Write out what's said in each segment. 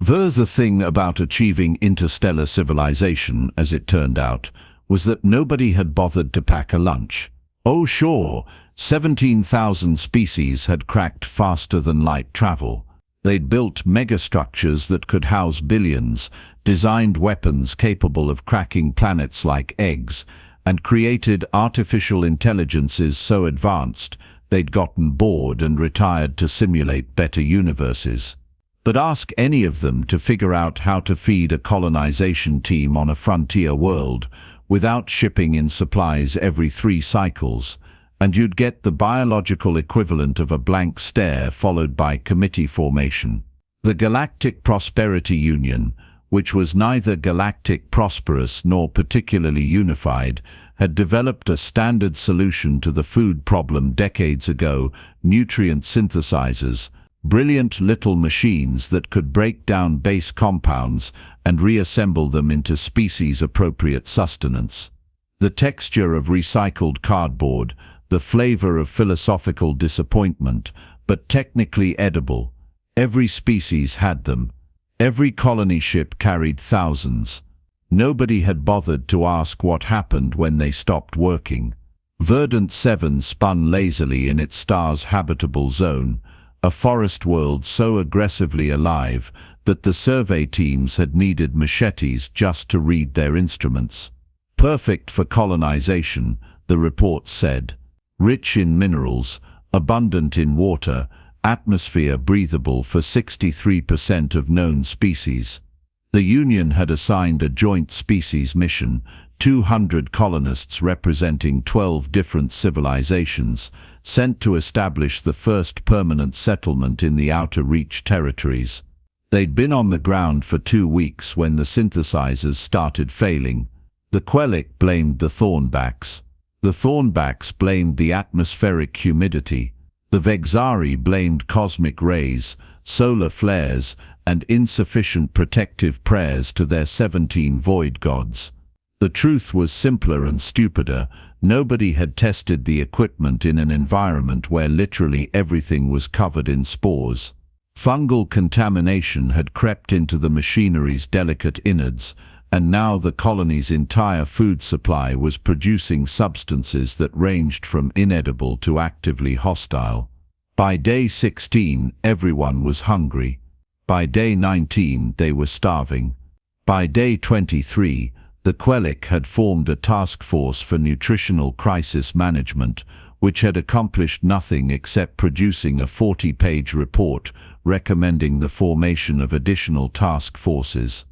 The thing about achieving interstellar civilization, as it turned out, was that nobody had bothered to pack a lunch. Oh sure, 17,000 species had cracked faster than light travel. They'd built megastructures that could house billions, designed weapons capable of cracking planets like eggs, and created artificial intelligences so advanced they'd gotten bored and retired to simulate better universes. But ask any of them to figure out how to feed a colonization team on a frontier world without shipping in supplies every 3 cycles, and you'd get the biological equivalent of a blank stare followed by committee formation. The Galactic Prosperity Union, which was neither galactic prosperous nor particularly unified, had developed a standard solution to the food problem decades ago: nutrient synthesizers, brilliant little machines that could break down base compounds and reassemble them into species-appropriate sustenance. The texture of recycled cardboard, the flavor of philosophical disappointment, but technically edible. Every species had them. Every colony ship carried thousands. Nobody had bothered to ask what happened when they stopped working. Verdant 7 spun lazily in its star's habitable zone, a forest world so aggressively alive that the survey teams had needed machetes just to read their instruments. Perfect for colonization, the report said. Rich in minerals, abundant in water, atmosphere breathable for 63% of known species. The Union had assigned a joint species mission, 200 colonists representing 12 different civilizations, sent to establish the first permanent settlement in the Outer Reach territories. They'd been on the ground for 2 weeks when the synthesizers started failing. The Quellic blamed the Thornbacks. The Thornbacks blamed the atmospheric humidity. The Vexari blamed cosmic rays, solar flares, and insufficient protective prayers to their 17 void gods. The truth was simpler and stupider. Nobody had tested the equipment in an environment where literally everything was covered in spores. Fungal contamination had crept into the machinery's delicate innards, and now the colony's entire food supply was producing substances that ranged from inedible to actively hostile. By day 16, everyone was hungry. By day 19, they were starving. By day 23, the Quellic had formed a task force for nutritional crisis management, which had accomplished nothing except producing a 40-page report recommending the formation of additional task forces.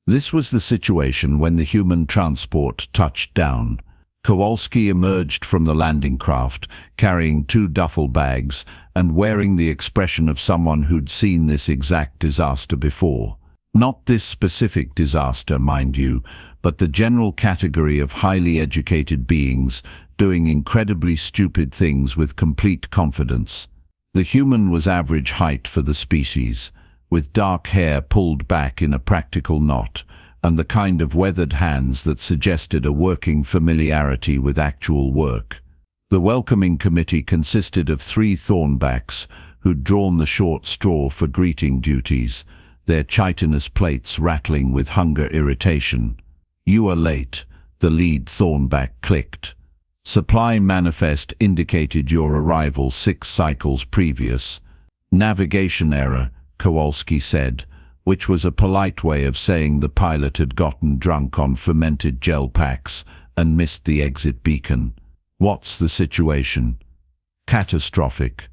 This was the situation when the human transport touched down. Kowalski emerged from the landing craft, carrying 2 duffel bags and wearing the expression of someone who'd seen this exact disaster before. Not this specific disaster, mind you, but the general category of highly educated beings doing incredibly stupid things with complete confidence. The human was average height for the species, with dark hair pulled back in a practical knot, and the kind of weathered hands that suggested a working familiarity with actual work. The welcoming committee consisted of 3 Thornbacks who'd drawn the short straw for greeting duties, their chitinous plates rattling with hunger irritation. "You are late," the lead Thornback clicked. "Supply manifest indicated your arrival 6 cycles previous." "Navigation error," Kowalski said, which was a polite way of saying the pilot had gotten drunk on fermented gel packs and missed the exit beacon. "What's the situation?" "Catastrophic.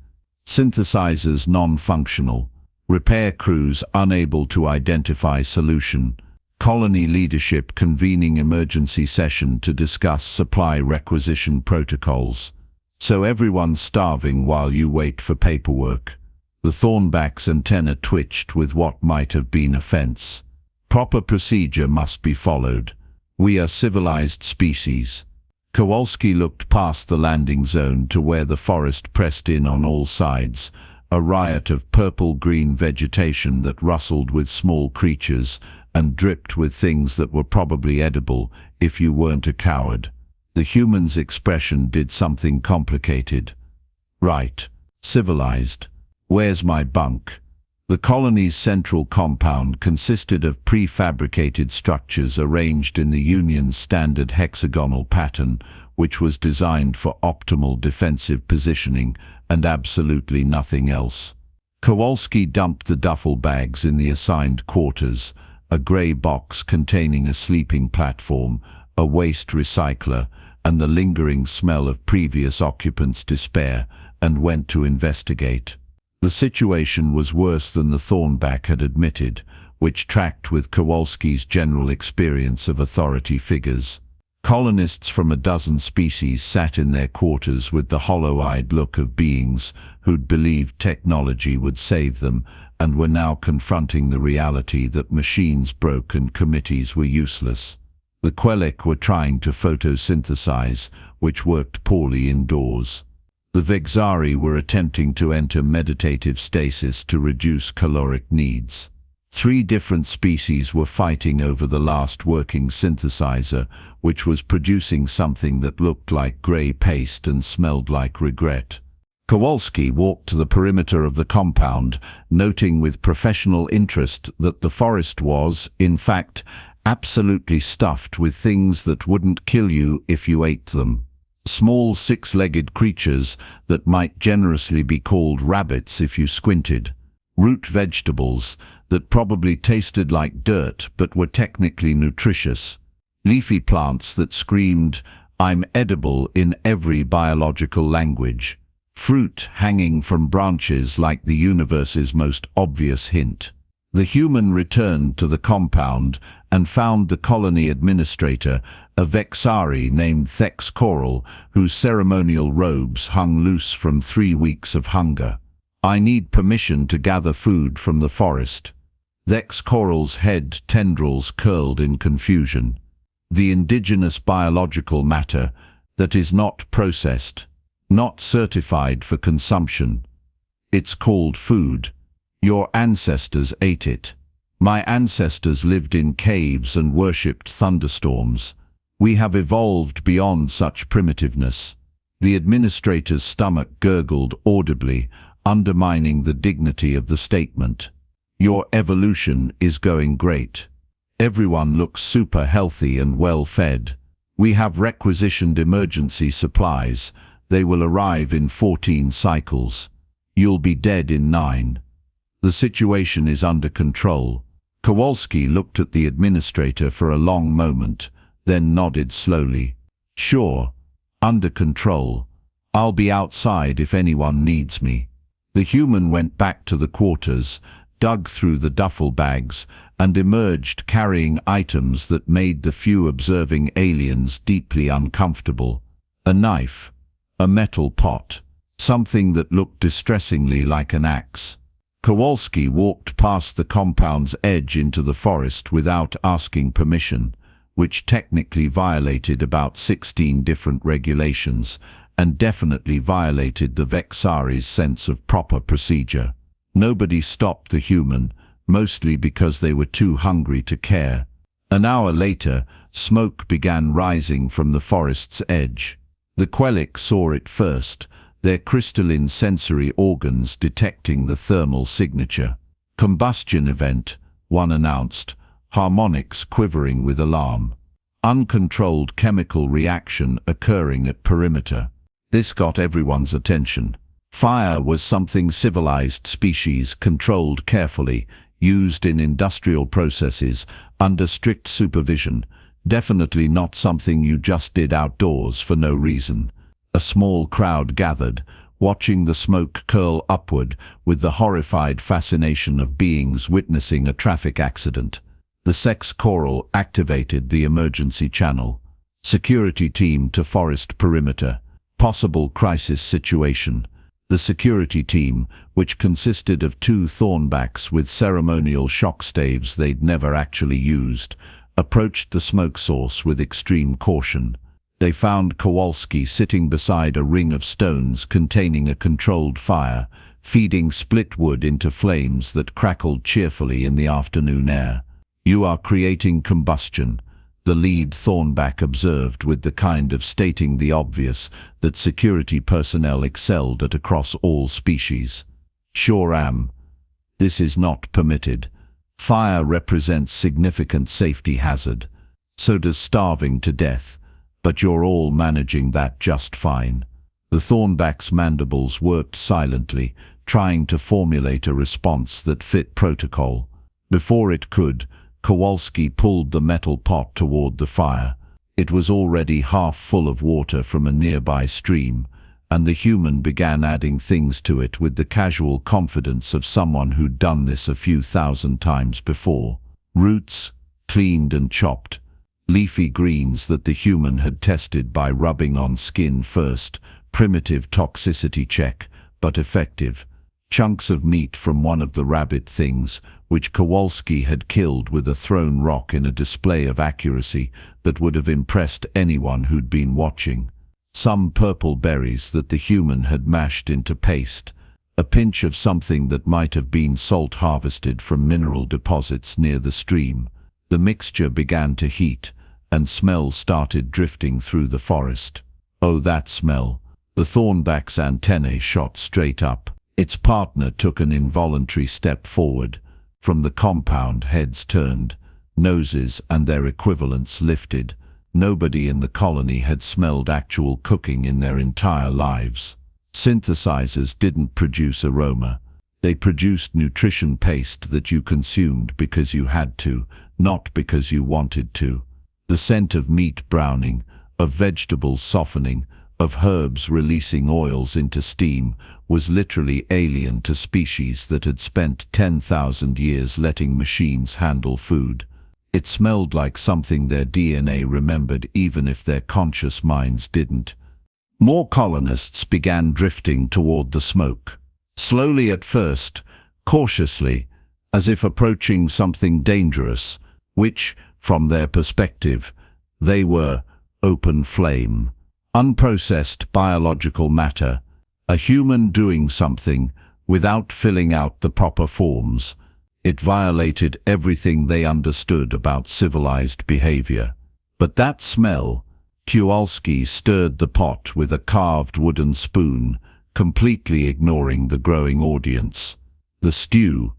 Synthesizers non-functional. Repair crews unable to identify solution. Colony leadership convening emergency session to discuss supply requisition protocols. So everyone's starving while you wait for paperwork." The Thornback's antenna twitched with what might have been offense. "Proper procedure must be followed. We are civilized species." Kowalski looked past the landing zone to where the forest pressed in on all sides, a riot of purple-green vegetation that rustled with small creatures and dripped with things that were probably edible if you weren't a coward. The human's expression did something complicated. "Right. Civilized. Where's my bunk?" The colony's central compound consisted of prefabricated structures arranged in the Union's standard hexagonal pattern, which was designed for optimal defensive positioning and absolutely nothing else. Kowalski dumped the duffel bags in the assigned quarters, a grey box containing a sleeping platform, a waste recycler, and the lingering smell of previous occupants' despair, and went to investigate. The situation was worse than the Thornback had admitted, which tracked with Kowalski's general experience of authority figures. Colonists from a dozen species sat in their quarters with the hollow-eyed look of beings who'd believed technology would save them and were now confronting the reality that machines broke and committees were useless. The Quelek were trying to photosynthesize, which worked poorly indoors. The Vexari were attempting to enter meditative stasis to reduce caloric needs. 3 different species were fighting over the last working synthesizer, which was producing something that looked like grey paste and smelled like regret. Kowalski walked to the perimeter of the compound, noting with professional interest that the forest was, in fact, absolutely stuffed with things that wouldn't kill you if you ate them. Small 6-legged creatures that might generously be called rabbits if you squinted. Root vegetables that probably tasted like dirt but were technically nutritious. Leafy plants that screamed, "I'm edible," in every biological language. Fruit hanging from branches like the universe's most obvious hint. The human returned to the compound and found the colony administrator, a Vexari named Thex Coral, whose ceremonial robes hung loose from 3 weeks of hunger. "I need permission to gather food from the forest." Thex Coral's head tendrils curled in confusion. "The indigenous biological matter that is not processed, not certified for consumption. It's called food. Your ancestors ate it. My ancestors lived in caves and worshipped thunderstorms. We have evolved beyond such primitiveness." The administrator's stomach gurgled audibly, undermining the dignity of the statement. "Your evolution is going great. Everyone looks super healthy and well fed. We have requisitioned emergency supplies. They will arrive in 14 cycles. You'll be dead in 9. The situation is under control." Kowalski looked at the administrator for a long moment, then nodded slowly. "Sure, under control. I'll be outside if anyone needs me." The human went back to the quarters, dug through the duffel bags, and emerged carrying items that made the few observing aliens deeply uncomfortable. A knife, a metal pot, something that looked distressingly like an axe. Kowalski walked past the compound's edge into the forest without asking permission, which technically violated about 16 different regulations, and definitely violated the Vexari's sense of proper procedure. Nobody stopped the human, mostly because they were too hungry to care. An hour later, smoke began rising from the forest's edge. The Quelek saw it first, their crystalline sensory organs detecting the thermal signature. "Combustion event," one announced, harmonics quivering with alarm. "Uncontrolled chemical reaction occurring at perimeter." This got everyone's attention. Fire was something civilized species controlled carefully, used in industrial processes, under strict supervision. Definitely not something you just did outdoors for no reason. A small crowd gathered, watching the smoke curl upward with the horrified fascination of beings witnessing a traffic accident. The Sex Coral activated the emergency channel. "Security team to forest perimeter. Possible crisis situation." The security team, which consisted of 2 Thornbacks with ceremonial shock staves they'd never actually used, approached the smoke source with extreme caution. They found Kowalski sitting beside a ring of stones containing a controlled fire, feeding split wood into flames that crackled cheerfully in the afternoon air. "You are creating combustion," the lead Thornback observed with the kind of stating the obvious that security personnel excelled at across all species. "Sure am." This is not permitted. Fire represents significant safety hazard. So does starving to death, but you're all managing that just fine. The Thornback's mandibles worked silently, trying to formulate a response that fit protocol. Before it could, Kowalski pulled the metal pot toward the fire. It was already half full of water from a nearby stream, and the human began adding things to it with the casual confidence of someone who'd done this a few thousand times before. Roots, cleaned and chopped. Leafy greens that the human had tested by rubbing on skin first. Primitive toxicity check, but effective. Chunks of meat from one of the rabbit things, which Kowalski had killed with a thrown rock in a display of accuracy that would have impressed anyone who'd been watching. Some purple berries that the human had mashed into paste. A pinch of something that might have been salt harvested from mineral deposits near the stream. The mixture began to heat, and smells started drifting through the forest. Oh, that smell! The Thornback's antennae shot straight up. Its partner took an involuntary step forward. From the compound, heads turned, noses and their equivalents lifted. Nobody in the colony had smelled actual cooking in their entire lives. Synthesizers didn't produce aroma. They produced nutrition paste that you consumed because you had to, not because you wanted to. The scent of meat browning, of vegetables softening, of herbs releasing oils into steam was literally alien to species that had spent 10,000 years letting machines handle food. It smelled like something their DNA remembered even if their conscious minds didn't. More colonists began drifting toward the smoke. Slowly at first, cautiously, as if approaching something dangerous, which, from their perspective, they were open flame. Unprocessed biological matter, a human doing something without filling out the proper forms. It violated everything they understood about civilized behavior. But that smell, Kowalski stirred the pot with a carved wooden spoon, completely ignoring the growing audience. The stew,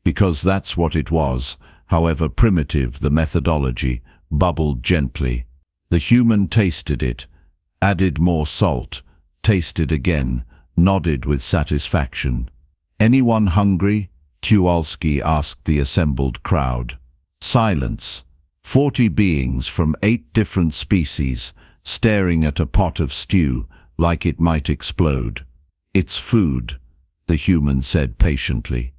because that's what it was, however primitive the methodology, bubbled gently. The human tasted it, added more salt, tasted again, nodded with satisfaction. "Anyone hungry?" Kowalski asked the assembled crowd. Silence. 40 beings from 8 different species, staring at a pot of stew like it might explode. "It's food," the human said patiently.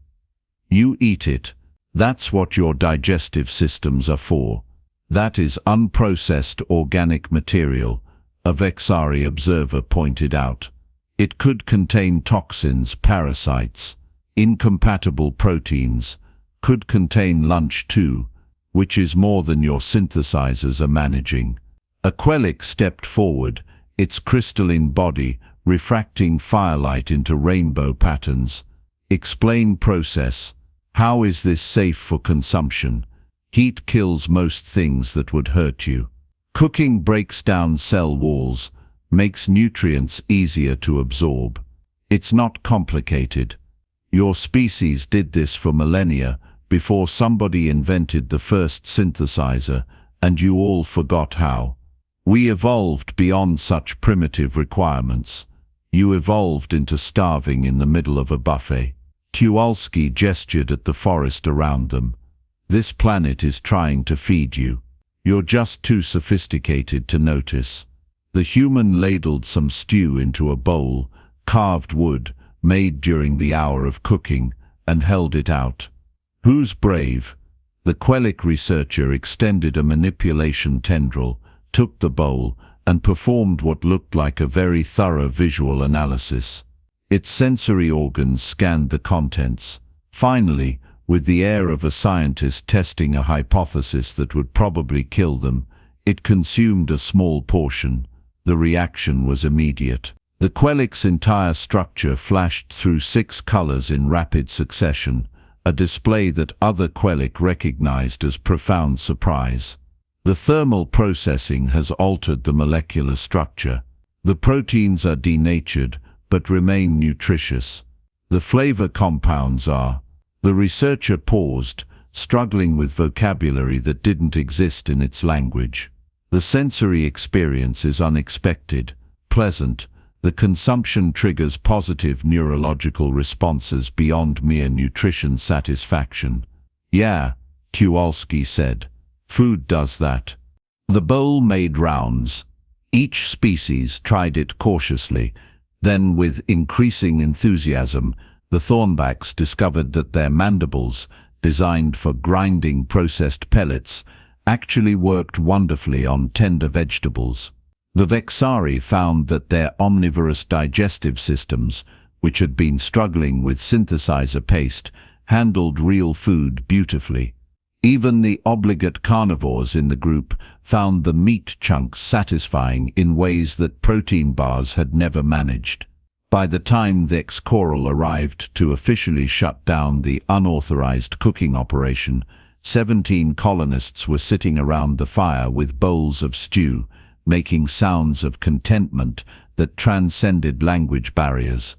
"You eat it. That's what your digestive systems are for. That is unprocessed organic material," a Vexari observer pointed out. "It could contain toxins, parasites, incompatible proteins, could contain lunch too, which is more than your synthesizers are managing." A Quellic stepped forward, its crystalline body refracting firelight into rainbow patterns. "Explain process. How is this safe for consumption? Heat kills most things that would hurt you. Cooking breaks down cell walls, makes nutrients easier to absorb. It's not complicated. Your species did this for millennia before somebody invented the first synthesizer, and you all forgot how. We evolved beyond such primitive requirements. You evolved into starving in the middle of a buffet." Kowalski gestured at the forest around them. "This planet is trying to feed you. You're just too sophisticated to notice." The human ladled some stew into a bowl, carved wood, made during the hour of cooking, and held it out. "Who's brave?" The Quellic researcher extended a manipulation tendril, took the bowl, and performed what looked like a very thorough visual analysis. Its sensory organs scanned the contents. Finally, with the air of a scientist testing a hypothesis that would probably kill them, it consumed a small portion. The reaction was immediate. The Quellic's entire structure flashed through 6 colors in rapid succession, a display that other Quellic recognized as profound surprise. The thermal processing has altered the molecular structure. The proteins are denatured, but remain nutritious. The flavor compounds are. The researcher paused, struggling with vocabulary that didn't exist in its language. The sensory experience is unexpected, pleasant. The consumption triggers positive neurological responses beyond mere nutrition satisfaction. Yeah, Kowalski said. Food does that. The bowl made rounds. Each species tried it cautiously. Then, with increasing enthusiasm, the thornbacks discovered that their mandibles, designed for grinding processed pellets, actually worked wonderfully on tender vegetables. The Vexari found that their omnivorous digestive systems, which had been struggling with synthesizer paste, handled real food beautifully. Even the obligate carnivores in the group found the meat chunks satisfying in ways that protein bars had never managed. By the time the ex-coral arrived to officially shut down the unauthorized cooking operation, 17 colonists were sitting around the fire with bowls of stew, making sounds of contentment that transcended language barriers.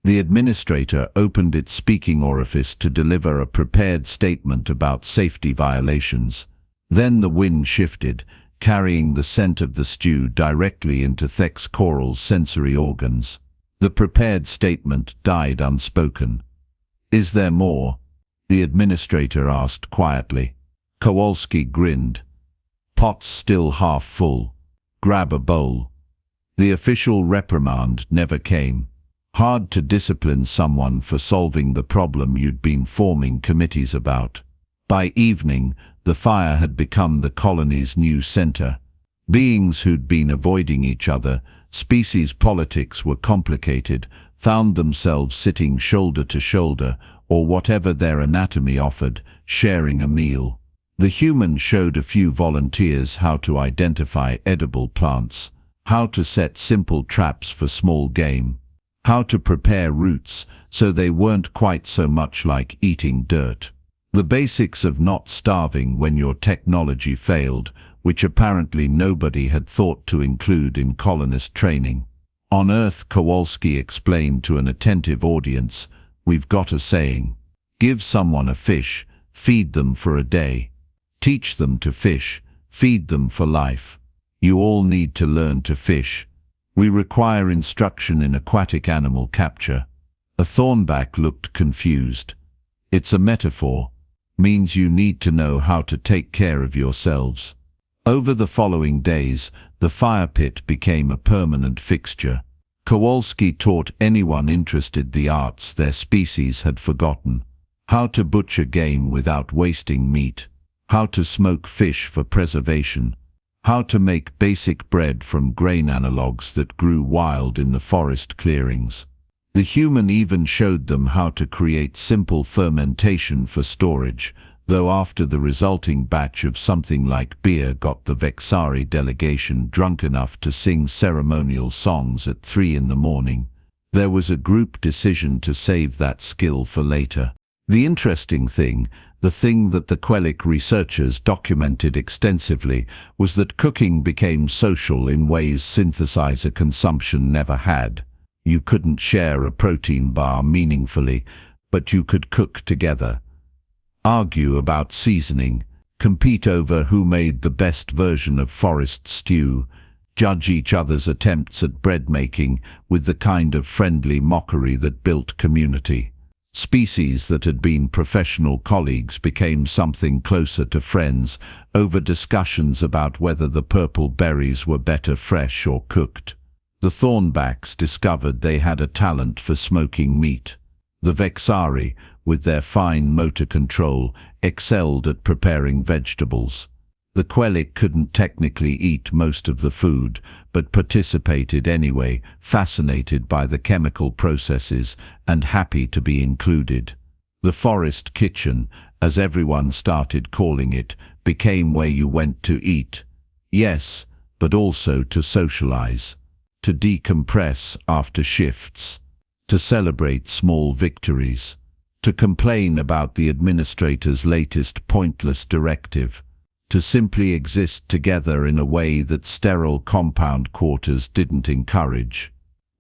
The administrator opened its speaking orifice to deliver a prepared statement about safety violations. Then the wind shifted, carrying the scent of the stew directly into Thek's coral's sensory organs. The prepared statement died unspoken. "Is there more?" the administrator asked quietly. Kowalski grinned. "Pot's still half full. Grab a bowl." The official reprimand never came. Hard to discipline someone for solving the problem you'd been forming committees about. By evening, the fire had become the colony's new center. Beings who'd been avoiding each other, species politics were complicated, found themselves sitting shoulder to shoulder, or whatever their anatomy offered, sharing a meal. The humans showed a few volunteers how to identify edible plants, how to set simple traps for small game, how to prepare roots so they weren't quite so much like eating dirt. The basics of not starving when your technology failed, which apparently nobody had thought to include in colonist training. On Earth, Kowalski explained to an attentive audience, "We've got a saying. Give someone a fish, feed them for a day. Teach them to fish, feed them for life. You all need to learn to fish. We require instruction in aquatic animal capture." A thornback looked confused. "It's a metaphor. Means you need to know how to take care of yourselves." Over the following days, the fire pit became a permanent fixture. Kowalski taught anyone interested the arts their species had forgotten. How to butcher game without wasting meat. How to smoke fish for preservation. How to make basic bread from grain analogues that grew wild in the forest clearings. The human even showed them how to create simple fermentation for storage, though after the resulting batch of something like beer got the Vexari delegation drunk enough to sing ceremonial songs at 3 in the morning, there was a group decision to save that skill for later. The interesting thing, the thing that the Quellic researchers documented extensively, was that cooking became social in ways synthesizer consumption never had. You couldn't share a protein bar meaningfully, but you could cook together. Argue about seasoning, compete over who made the best version of forest stew, judge each other's attempts at bread making with the kind of friendly mockery that built community. Species that had been professional colleagues became something closer to friends over discussions about whether the purple berries were better fresh or cooked. The thornbacks discovered they had a talent for smoking meat. The Vexari, with their fine motor control, excelled at preparing vegetables. The Quellic couldn't technically eat most of the food, but participated anyway, fascinated by the chemical processes and happy to be included. The forest kitchen, as everyone started calling it, became where you went to eat. Yes, but also to socialize, to decompress after shifts, to celebrate small victories, to complain about the administrator's latest pointless directive, to simply exist together in a way that sterile compound quarters didn't encourage.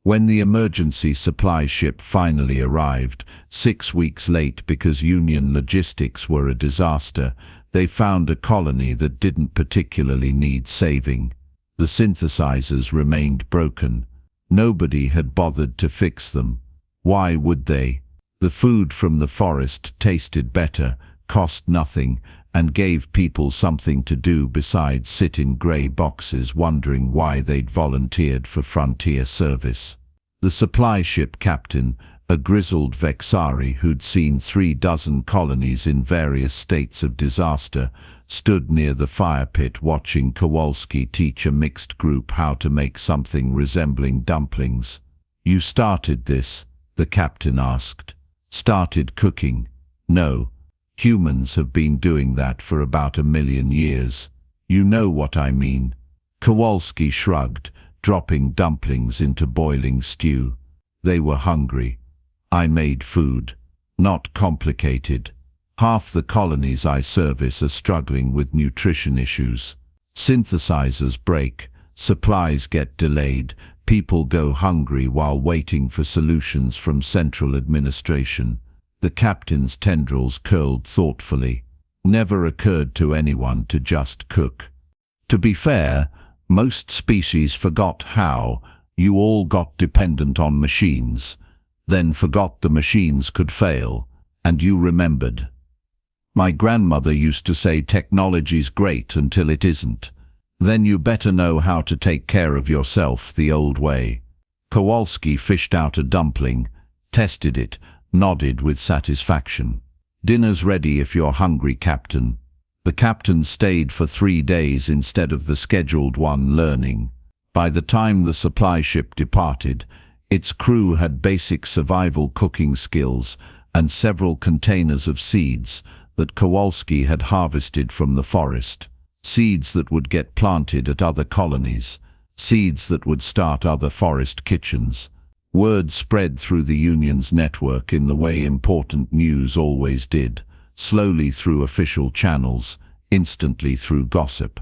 When the emergency supply ship finally arrived, 6 weeks late because Union logistics were a disaster, they found a colony that didn't particularly need saving. The synthesizers remained broken. Nobody had bothered to fix them. Why would they? The food from the forest tasted better, cost nothing, and gave people something to do besides sit in grey boxes wondering why they'd volunteered for frontier service. The supply ship captain, a grizzled Vexari who'd seen 36 colonies in various states of disaster, stood near the fire pit watching Kowalski teach a mixed group how to make something resembling dumplings. "You started this?" the captain asked. "Started cooking?" "No. Humans have been doing that for about 1,000,000 years. You know what I mean." Kowalski shrugged, dropping dumplings into boiling stew. They were hungry. "I made food. Not complicated. Half the colonies I service are struggling with nutrition issues. Synthesizers break, supplies get delayed, people go hungry while waiting for solutions from central administration." The captain's tendrils curled thoughtfully. Never occurred to anyone to just cook. To be fair, most species forgot how. You all got dependent on machines, then forgot the machines could fail, and you remembered. My grandmother used to say technology's great until it isn't. Then you better know how to take care of yourself the old way. Kowalski fished out a dumpling, tested it, nodded with satisfaction. "Dinner's ready if you're hungry, Captain." The captain stayed for 3 days instead of the scheduled one, learning. By the time the supply ship departed, its crew had basic survival cooking skills and several containers of seeds that Kowalski had harvested from the forest. Seeds that would get planted at other colonies. Seeds that would start other forest kitchens. Word spread through the Union's network in the way important news always did, slowly through official channels, instantly through gossip.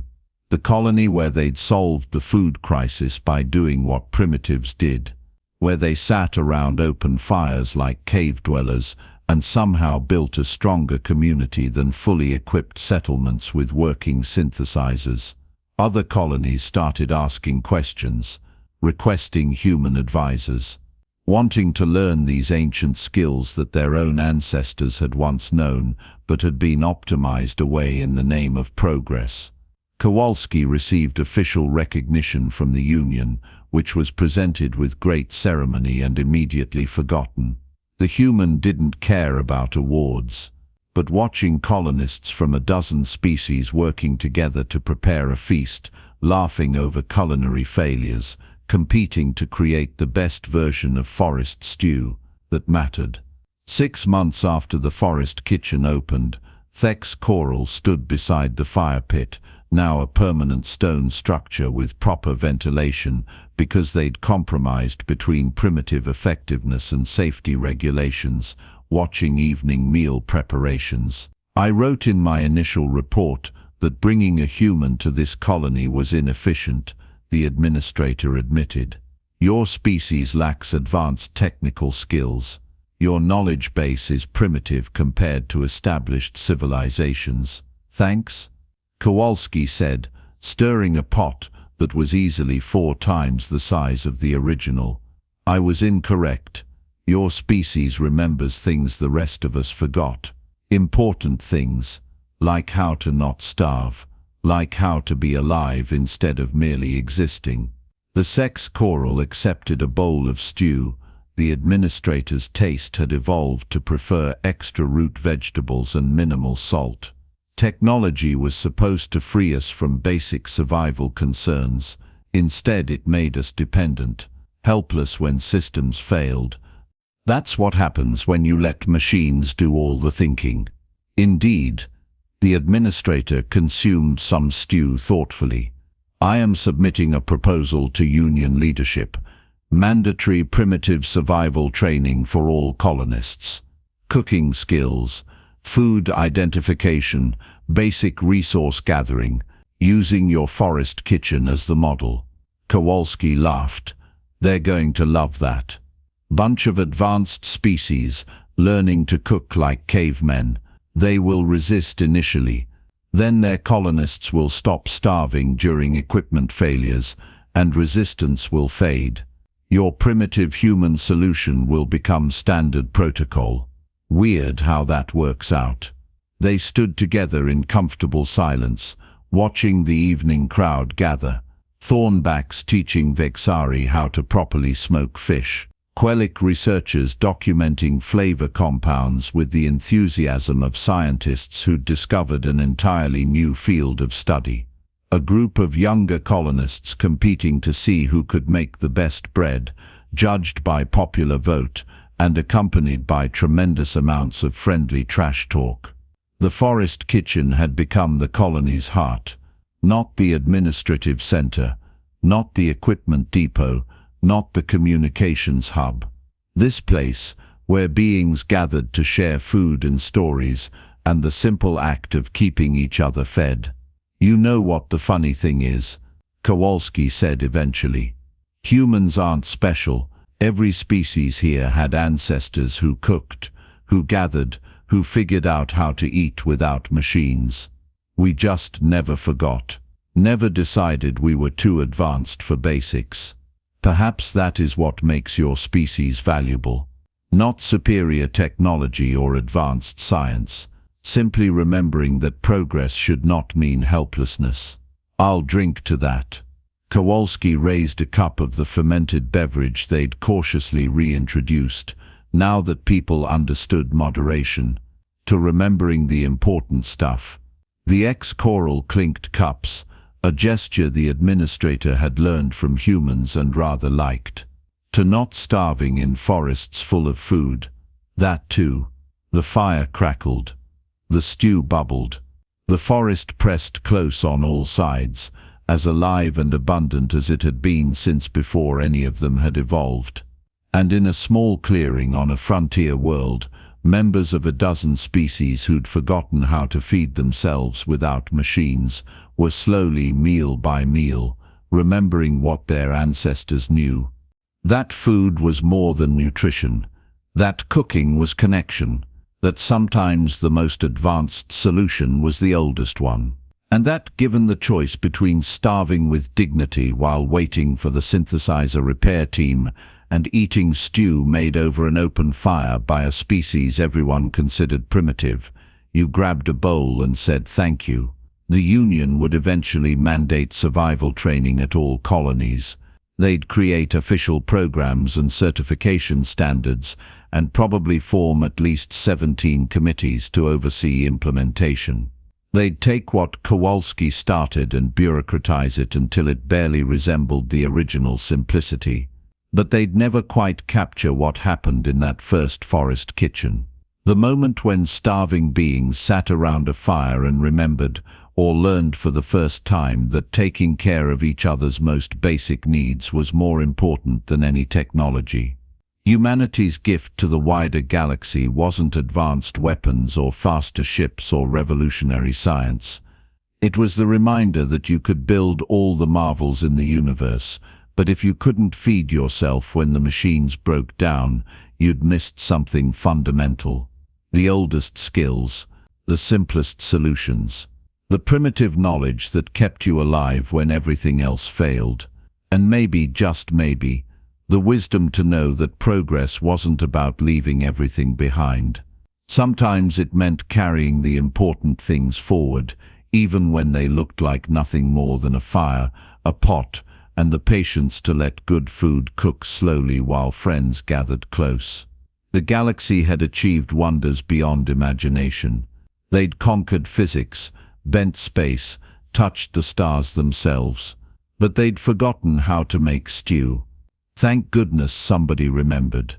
The colony where they'd solved the food crisis by doing what primitives did, where they sat around open fires like cave dwellers and somehow built a stronger community than fully equipped settlements with working synthesizers. Other colonies started asking questions, requesting human advisors, wanting to learn these ancient skills that their own ancestors had once known but had been optimized away in the name of progress. Kowalski received official recognition from the Union, which was presented with great ceremony and immediately forgotten. The human didn't care about awards, but watching colonists from a dozen species working together to prepare a feast, laughing over culinary failures, competing to create the best version of forest stew, that mattered. 6 months after the forest kitchen opened, Thex Coral stood beside the fire pit, now a permanent stone structure with proper ventilation because they'd compromised between primitive effectiveness and safety regulations, watching evening meal preparations. "I wrote in my initial report that bringing a human to this colony was inefficient," the administrator admitted. "Your species lacks advanced technical skills. Your knowledge base is primitive compared to established civilizations. Thanks?" Kowalski said, stirring a pot that was easily 4 times the size of the original. "I was incorrect. Your species remembers things the rest of us forgot. Important things, like how to not starve, like how to be alive instead of merely existing." The sex coral accepted a bowl of stew. The administrator's taste had evolved to prefer extra root vegetables and minimal salt. Technology was supposed to free us from basic survival concerns. Instead, it made us dependent, helpless when systems failed. That's what happens when you let machines do all the thinking. Indeed, the administrator consumed some stew thoughtfully. "I am submitting a proposal to Union leadership. Mandatory primitive survival training for all colonists. Cooking skills, food identification, basic resource gathering, using your forest kitchen as the model." Kowalski laughed. They're going to love that. Bunch of advanced species, learning to cook like cavemen. They will resist initially. Then their colonists will stop starving during equipment failures, and resistance will fade. Your primitive human solution will become standard protocol. Weird how that works out. They stood together in comfortable silence, watching the evening crowd gather. Thornbacks teaching Vexari how to properly smoke fish. Quellic researchers documenting flavor compounds with the enthusiasm of scientists who'd discovered an entirely new field of study. A group of younger colonists competing to see who could make the best bread, judged by popular vote and accompanied by tremendous amounts of friendly trash talk. The forest kitchen had become the colony's heart, not the administrative center, not the equipment depot, not the communications hub. This place, where beings gathered to share food and stories, and the simple act of keeping each other fed. You know what the funny thing is, Kowalski said eventually. Humans aren't special. Every species here had ancestors who cooked, who gathered, who figured out how to eat without machines. We just never forgot, never decided we were too advanced for basics. Perhaps that is what makes your species valuable. Not superior technology or advanced science, simply remembering that progress should not mean helplessness. I'll drink to that. Kowalski raised a cup of the fermented beverage they'd cautiously reintroduced, now that people understood moderation, to remembering the important stuff. The ex-choral clinked cups, a gesture the administrator had learned from humans and rather liked. To not starving in forests full of food. That too. The fire crackled. The stew bubbled. The forest pressed close on all sides, as alive and abundant as it had been since before any of them had evolved. And in a small clearing on a frontier world, members of a dozen species who'd forgotten how to feed themselves without machines were slowly, meal by meal, remembering what their ancestors knew. That food was more than nutrition. That cooking was connection. That sometimes the most advanced solution was the oldest one. And that, given the choice between starving with dignity while waiting for the synthesizer repair team and eating stew made over an open fire by a species everyone considered primitive, you grabbed a bowl and said thank you. The Union would eventually mandate survival training at all colonies. They'd create official programs and certification standards, and probably form at least 17 committees to oversee implementation. They'd take what Kowalski started and bureaucratize it until it barely resembled the original simplicity. But they'd never quite capture what happened in that first forest kitchen. The moment when starving beings sat around a fire and remembered, or learned for the first time, that taking care of each other's most basic needs was more important than any technology. Humanity's gift to the wider galaxy wasn't advanced weapons or faster ships or revolutionary science. It was the reminder that you could build all the marvels in the universe, but if you couldn't feed yourself when the machines broke down, you'd missed something fundamental. The oldest skills, the simplest solutions, the primitive knowledge that kept you alive when everything else failed. And maybe, just maybe, the wisdom to know that progress wasn't about leaving everything behind. Sometimes it meant carrying the important things forward, even when they looked like nothing more than a fire, a pot, and the patience to let good food cook slowly while friends gathered close. The galaxy had achieved wonders beyond imagination. They'd conquered physics, bent space, touched the stars themselves. But they'd forgotten how to make stew. Thank goodness somebody remembered.